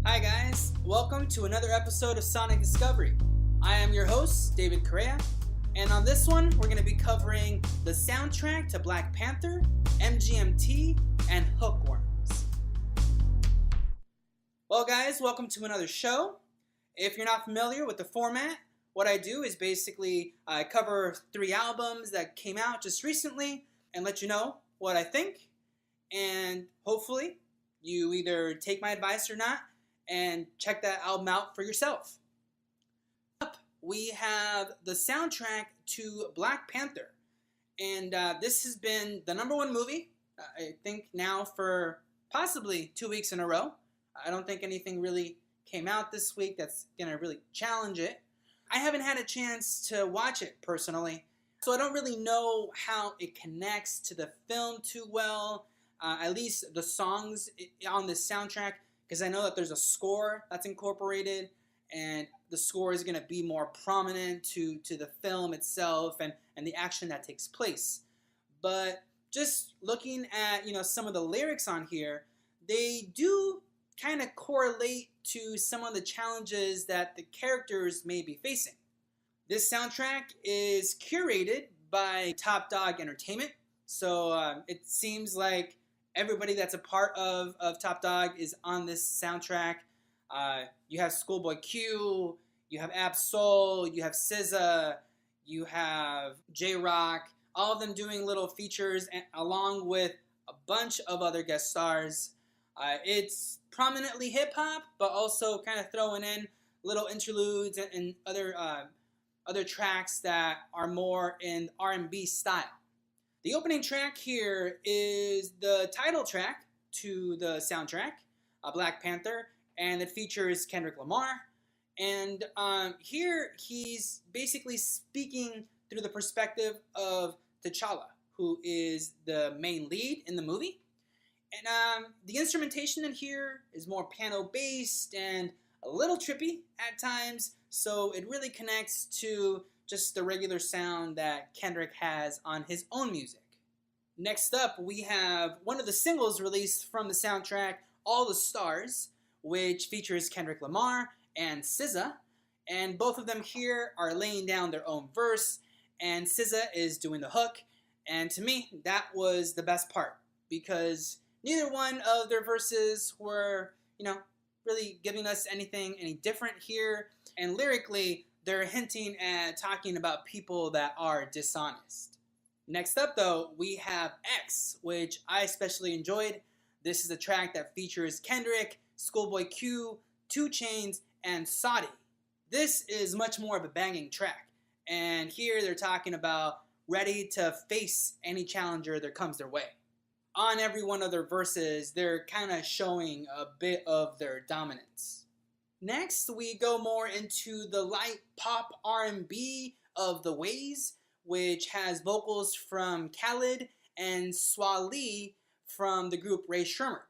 Hi guys, welcome to another episode of Sonic Discovery. I am your host, David Correa, and on this one, we're going to be covering the soundtrack to Black Panther, MGMT, and Hookworms. Well guys, welcome to another show. If you're not familiar with the format, what I do is basically I cover 3 albums that came out just recently and let you know what I think, and hopefully you either take my advice or not and check that album out for yourself. Up, we have the soundtrack to Black Panther, and this has been the #1 movie, I think now for possibly 2 weeks in a row. I don't think anything really came out this week that's going to really challenge it. I haven't had a chance to watch it personally, so I don't really know how it connects to the film too well, at least the songs on this soundtrack, because I know that there's a score that's incorporated, and the score is going to be more prominent to the film itself and the action that takes place. But just looking at some of the lyrics on here, they do kind of correlate to some of the challenges that the characters may be facing. This soundtrack is curated by Top Dog Entertainment, so it seems like everybody that's a part of Top Dog is on this soundtrack. You have Schoolboy Q, you have Ab-Soul, you have SZA, you have J-Rock, all of them doing little features along with a bunch of other guest stars. It's prominently hip-hop, but also kind of throwing in little interludes and other tracks that are more in R&B style. The opening track here is the title track to the soundtrack, Black Panther, and it features Kendrick Lamar. And here he's basically speaking through the perspective of T'Challa, who is the main lead in the movie. And the instrumentation in here is more piano-based and a little trippy at times, so it really connects to just the regular sound that Kendrick has on his own music. Next up, we have one of the singles released from the soundtrack, All the Stars, which features Kendrick Lamar and SZA, and both of them here are laying down their own verse, and SZA is doing the hook, and to me, that was the best part, because neither one of their verses were, really giving us any different here. And lyrically, they're hinting at talking about people that are dishonest. Next up, though, we have X, which I especially enjoyed. This is a track that features Kendrick, Schoolboy Q, 2 Chainz, and Saudi. This is much more of a banging track. And here they're talking about ready to face any challenger that comes their way. On every one of their verses, they're kind of showing a bit of their dominance. Next, we go more into the light pop R&B of The Ways, which has vocals from Khaled and Swali from the group Ray Shremmer.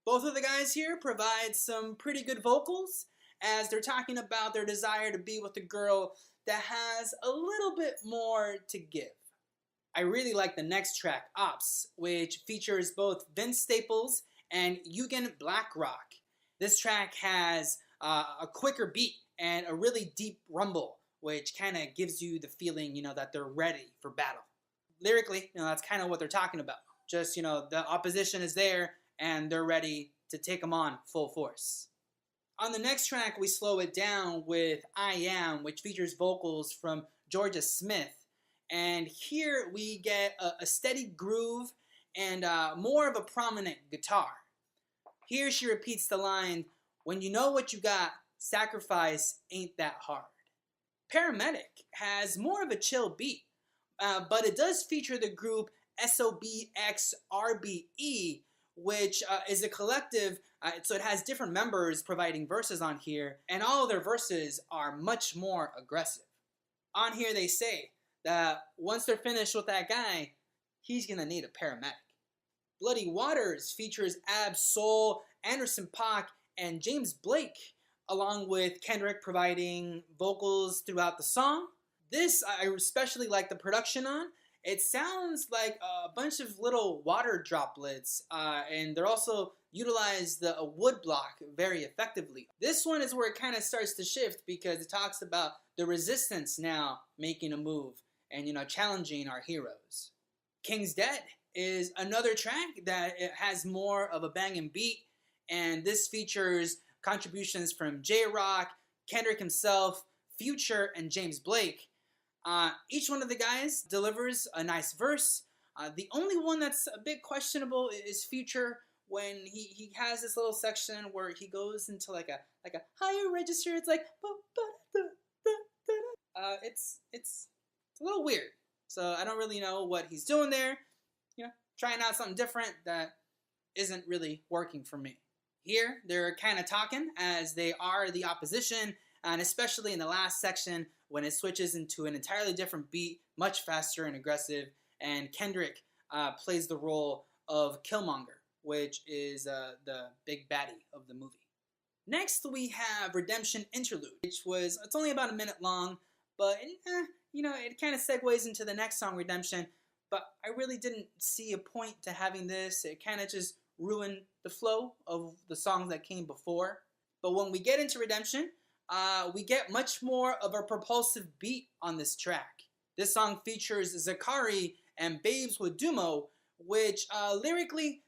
Both of the guys here provide some pretty good vocals as they're talking about their desire to be with a girl that has a little bit more to give. I really like the next track, Ops, which features both Vince Staples and Eugen Blackrock. This track has a quicker beat and a really deep rumble, which kind of gives you the feeling, that they're ready for battle. Lyrically, that's kind of what they're talking about. Just, the opposition is there and they're ready to take them on full force. On the next track, we slow it down with I Am, which features vocals from Georgia Smith. And here we get a steady groove and more of a prominent guitar. Here she repeats the line, "When you know what you got, sacrifice ain't that hard." Paramedic has more of a chill beat, but it does feature the group SOBXRBE, which is a collective, so it has different members providing verses on here, and all of their verses are much more aggressive. On here they say that once they're finished with that guy, he's gonna need a paramedic. Bloody Waters features Ab-Soul, Anderson .Paak, and James Blake, along with Kendrick providing vocals throughout the song. This I especially like the production on. It sounds like a bunch of little water droplets, and they're also utilize the wood block very effectively. This one is where it kind of starts to shift because it talks about the resistance now making a move and challenging our heroes. King's Dead is another track that it has more of a banging beat, and this features contributions from J-Rock, Kendrick himself, Future, and James Blake. Each one of the guys delivers a nice verse. The only one that's a bit questionable is Future, when he has this little section where he goes into like a higher register. It's like it's a little weird. So I don't really know what he's doing there. Trying out something different that isn't really working for me. Here they're kind of talking as they are the opposition, and especially in the last section when it switches into an entirely different beat, much faster and aggressive, and Kendrick plays the role of Killmonger, which is the big baddie of the movie. Next, we have Redemption Interlude, it's only about a minute long, but it kind of segues into the next song, Redemption, but I really didn't see a point to having this. It kind of just ruined the flow of the songs that came before. But when we get into Redemption, we get much more of a propulsive beat on this track. This song features Zakari and Babes with Dumo, which lyrically,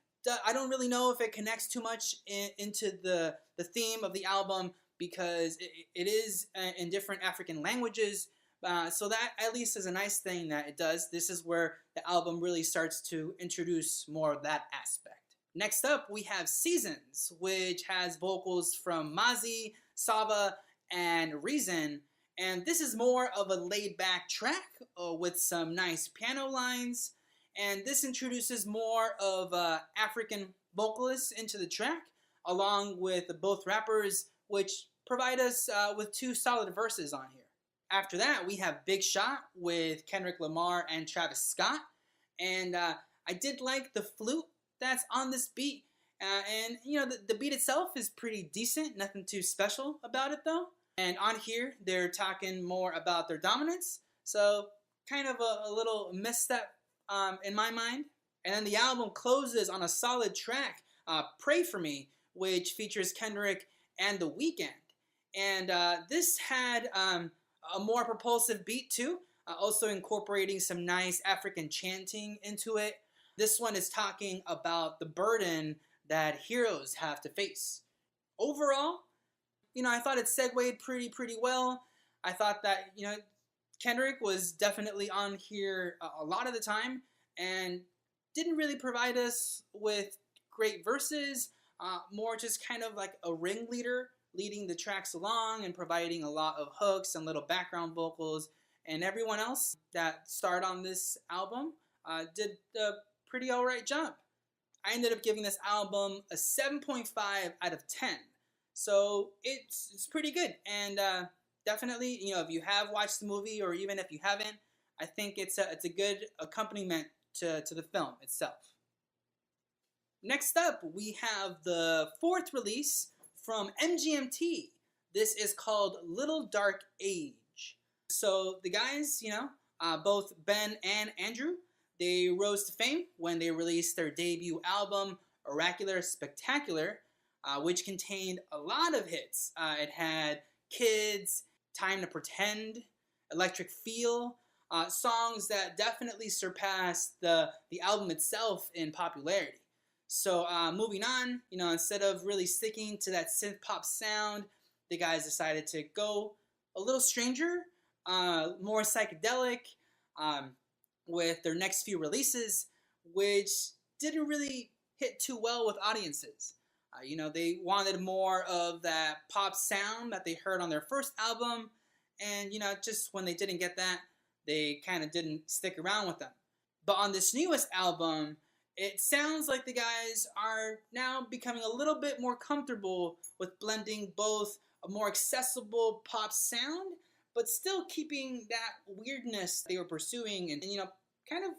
I don't really know if it connects too much into the theme of the album because it is in different African languages. So that at least is a nice thing that it does. This is where the album really starts to introduce more of that aspect. Next up, we have Seasons, which has vocals from Mazi, Sava, and Reason. And this is more of a laid-back track with some nice piano lines. And this introduces more of African vocalists into the track, along with both rappers, which provide us with two solid verses on here. After that, we have Big Shot with Kendrick Lamar and Travis Scott. And I did like the flute that's on this beat. And the beat itself is pretty decent. Nothing too special about it, though. And on here, they're talking more about their dominance. So kind of a little misstep in my mind. And then the album closes on a solid track, Pray For Me, which features Kendrick and The Weeknd. And this had a more propulsive beat too, also incorporating some nice African chanting into it. This one is talking about the burden that heroes have to face. Overall, I thought it segued pretty well. I thought that, Kendrick was definitely on here a lot of the time and didn't really provide us with great verses, more just kind of like a ringleader leading the tracks along and providing a lot of hooks and little background vocals. And everyone else that starred on this album did a pretty alright job. I ended up giving this album a 7.5 out of 10. So it's pretty good. And definitely, if you have watched the movie or even if you haven't, I think it's a good accompaniment to the film itself. Next up, we have the fourth release from MGMT. This is called Little Dark Age. So the guys, both Ben and Andrew, they rose to fame when they released their debut album, Oracular Spectacular, which contained a lot of hits. It had Kids, Time to Pretend, Electric Feel, songs that definitely surpassed the album itself in popularity. So moving on, instead of really sticking to that synth pop sound, the guys decided to go a little stranger, more psychedelic, with their next few releases, which didn't really hit too well with audiences. They wanted more of that pop sound that they heard on their first album, and just when they didn't get that, they kind of didn't stick around with them. But on this newest album, it sounds like the guys are now becoming a little bit more comfortable with blending both a more accessible pop sound, but still keeping that weirdness they were pursuing, and kind of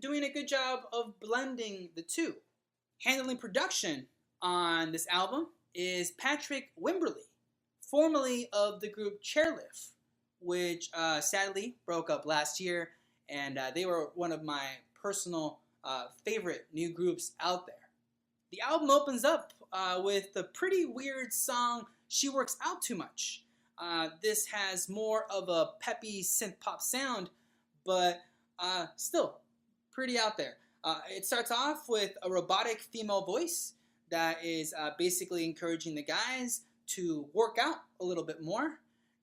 doing a good job of blending the two. Handling production on this album is Patrick Wimberly, formerly of the group Chairlift, which sadly broke up last year, and they were one of my personal favorite new groups out there. The album opens up with the pretty weird song, She Works Out Too Much. This has more of a peppy synth pop sound, but still pretty out there. It starts off with a robotic female voice that is basically encouraging the guys to work out a little bit more,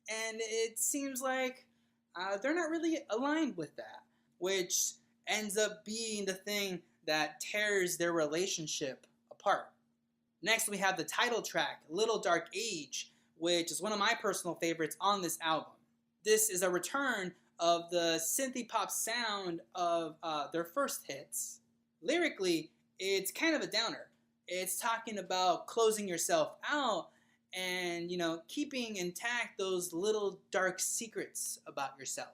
and it seems like they're not really aligned with that, which ends up being the thing that tears their relationship apart. Next, we have the title track, Little Dark Age, which is one of my personal favorites on this album. This is a return of the synthy pop sound of their first hits. Lyrically, it's kind of a downer. It's talking about closing yourself out and, keeping intact those little dark secrets about yourself.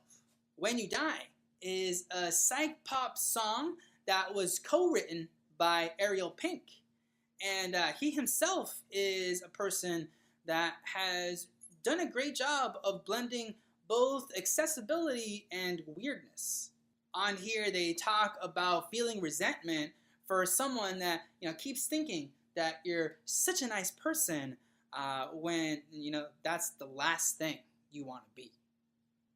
When You Die is a psych pop song that was co-written by Ariel Pink. And he himself is a person that has done a great job of blending both accessibility and weirdness. On here, they talk about feeling resentment for someone that keeps thinking that you're such a nice person when that's the last thing you want to be.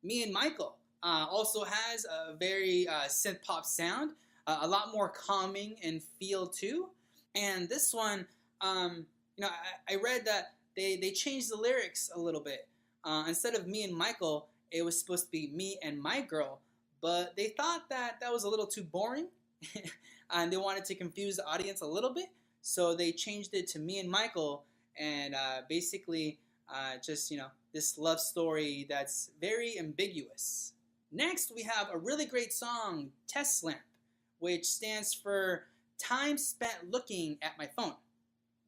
Me and Michael also has a very synth pop sound, a lot more calming and feel too. And this one, I read that they changed the lyrics a little bit. Instead of me and Michael, it was supposed to be me and my girl, but they thought that was a little too boring, and they wanted to confuse the audience a little bit, so they changed it to me and Michael, and basically just this love story that's very ambiguous. Next, we have a really great song, Test Lamp, which stands for Time Spent Looking at My Phone,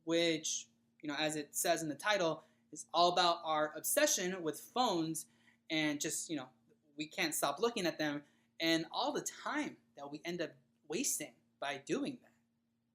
which, as it says in the title, is all about our obsession with phones and just, we can't stop looking at them and all the time that we end up wasting by doing that.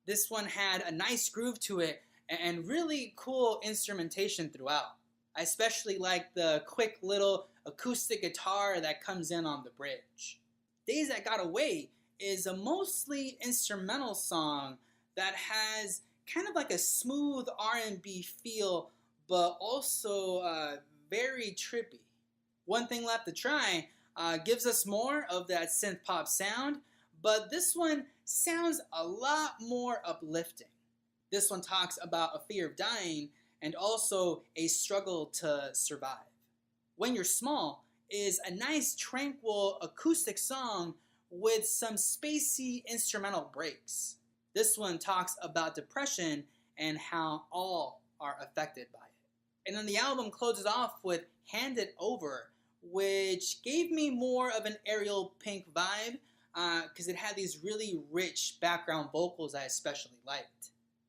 This one had a nice groove to it and really cool instrumentation throughout. I especially like the quick little acoustic guitar that comes in on the bridge. Days That Got Away is a mostly instrumental song that has kind of like a smooth R&B feel, but also very trippy. One Thing Left to Try gives us more of that synth pop sound, but this one sounds a lot more uplifting. This one talks about a fear of dying and also a struggle to survive. When You're Small is a nice tranquil acoustic song with some spacey instrumental breaks. This one talks about depression and how all are affected by it. And then the album closes off with Hand It Over, which gave me more of an Ariel Pink vibe because it had these really rich background vocals I especially liked.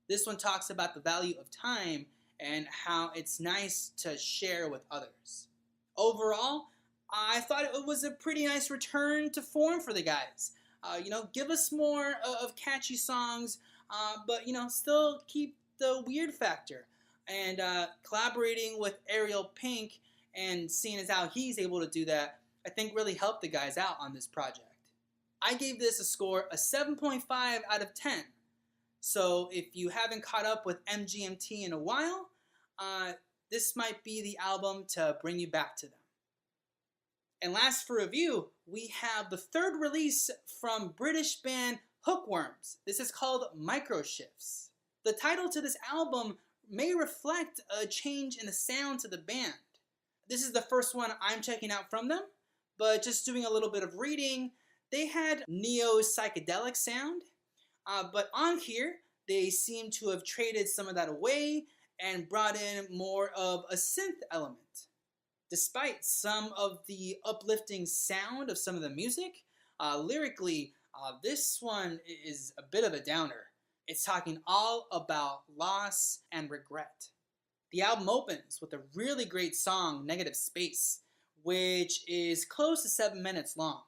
This one talks about the value of time and how it's nice to share with others. Overall, I thought it was a pretty nice return to form for the guys. Give us more of catchy songs, but still keep the weird factor. And collaborating with Ariel Pink and seeing as how he's able to do that, I think really helped the guys out on this project. I gave this a score of 7.5 out of 10. So if you haven't caught up with MGMT in a while, this might be the album to bring you back to them. And last for review, we have the third release from British band Hookworms. This is called Microshifts. The title to this album may reflect a change in the sound to the band. This is the first one I'm checking out from them, but just doing a little bit of reading, they had neo-psychedelic sound, but on here, they seem to have traded some of that away and brought in more of a synth element. Despite some of the uplifting sound of some of the music, lyrically, this one is a bit of a downer. It's talking all about loss and regret. The album opens with a really great song, Negative Space, which is close to 7 minutes long.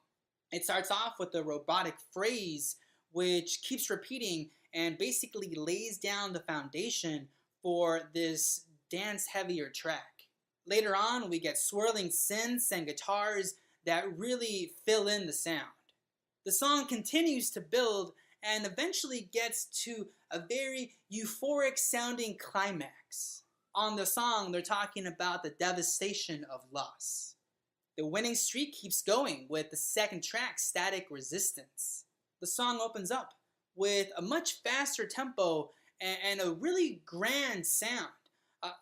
It starts off with a robotic phrase which keeps repeating and basically lays down the foundation for this dance-heavier track. Later on, we get swirling synths and guitars that really fill in the sound. The song continues to build and eventually gets to a very euphoric sounding climax. On the song, they're talking about the devastation of loss. The winning streak keeps going with the second track, Static Resistance. The song opens up with a much faster tempo and a really grand sound,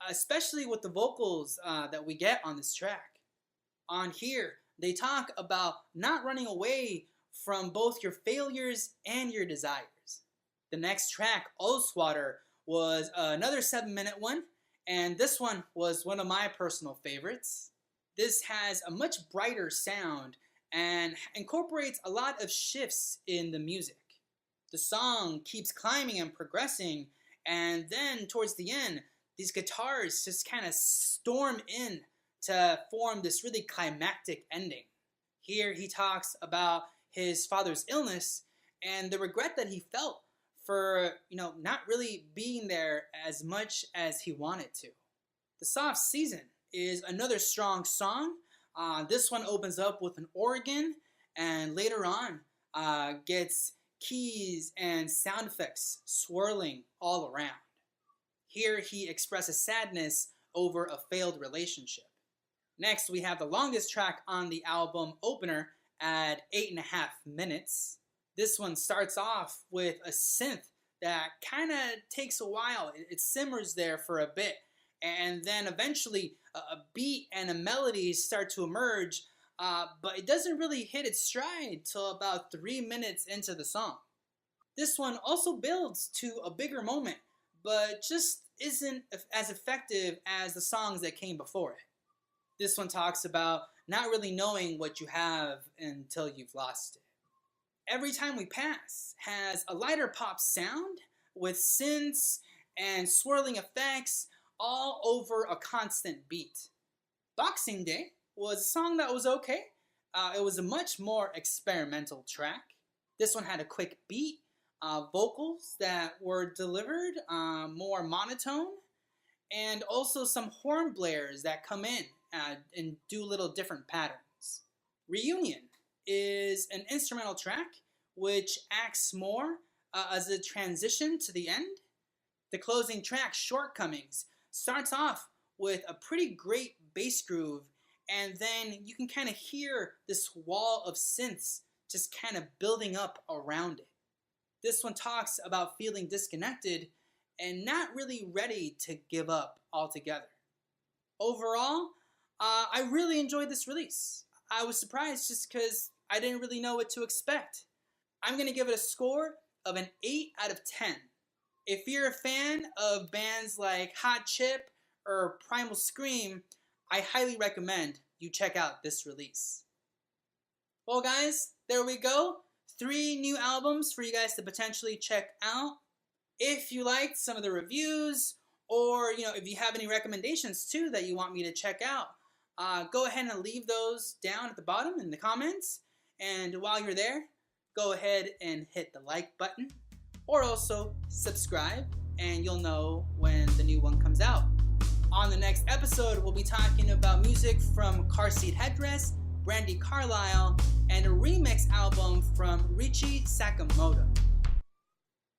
especially with the vocals that we get on this track. On here, they talk about not running away from both your failures and your desires. The next track, Ulswater, was another 7-minute one, and this one was one of my personal favorites. This has a much brighter sound and incorporates a lot of shifts in the music. The song keeps climbing and progressing, and then towards the end, these guitars just kind of storm in to form this really climactic ending. Here he talks about his father's illness and the regret that he felt for, not really being there as much as he wanted to. The Soft Season is another strong song. This one opens up with an organ and later on gets keys and sound effects swirling all around. Here he expresses sadness over a failed relationship. Next, we have the longest track on the album, Opener, at 8.5 minutes. This one starts off with a synth that kind of takes a while. It simmers there for a bit, and then eventually a beat and a melody start to emerge, but it doesn't really hit its stride till about 3 minutes into the song. This one also builds to a bigger moment, but just isn't as effective as the songs that came before it. This one talks about not really knowing what you have until you've lost it. Every Time We Pass has a lighter pop sound with synths and swirling effects all over a constant beat. Boxing Day was a song that was okay. It was a much more experimental track. This one had a quick beat, vocals that were delivered more monotone, and also some horn blares that come in and do little different patterns. Reunion is an instrumental track which acts more as a transition to the end. The closing track, Shortcomings, starts off with a pretty great bass groove, and then you can kind of hear this wall of synths just kind of building up around it. This one talks about feeling disconnected and not really ready to give up altogether. Overall, I really enjoyed this release. I was surprised just because I didn't really know what to expect. I'm going to give it a score of an 8 out of 10. If you're a fan of bands like Hot Chip or Primal Scream, I highly recommend you check out this release. Well guys, there we go. 3 new albums for you guys to potentially check out. If you liked some of the reviews, or if you have any recommendations too that you want me to check out, go ahead and leave those down at the bottom in the comments. And while you're there, go ahead and hit the like button, or also subscribe, and you'll know when the new one comes out. On the next episode, we'll be talking about music from Car Seat Headdress, Brandy Carlisle, and a remix album from Richie Sakamoto.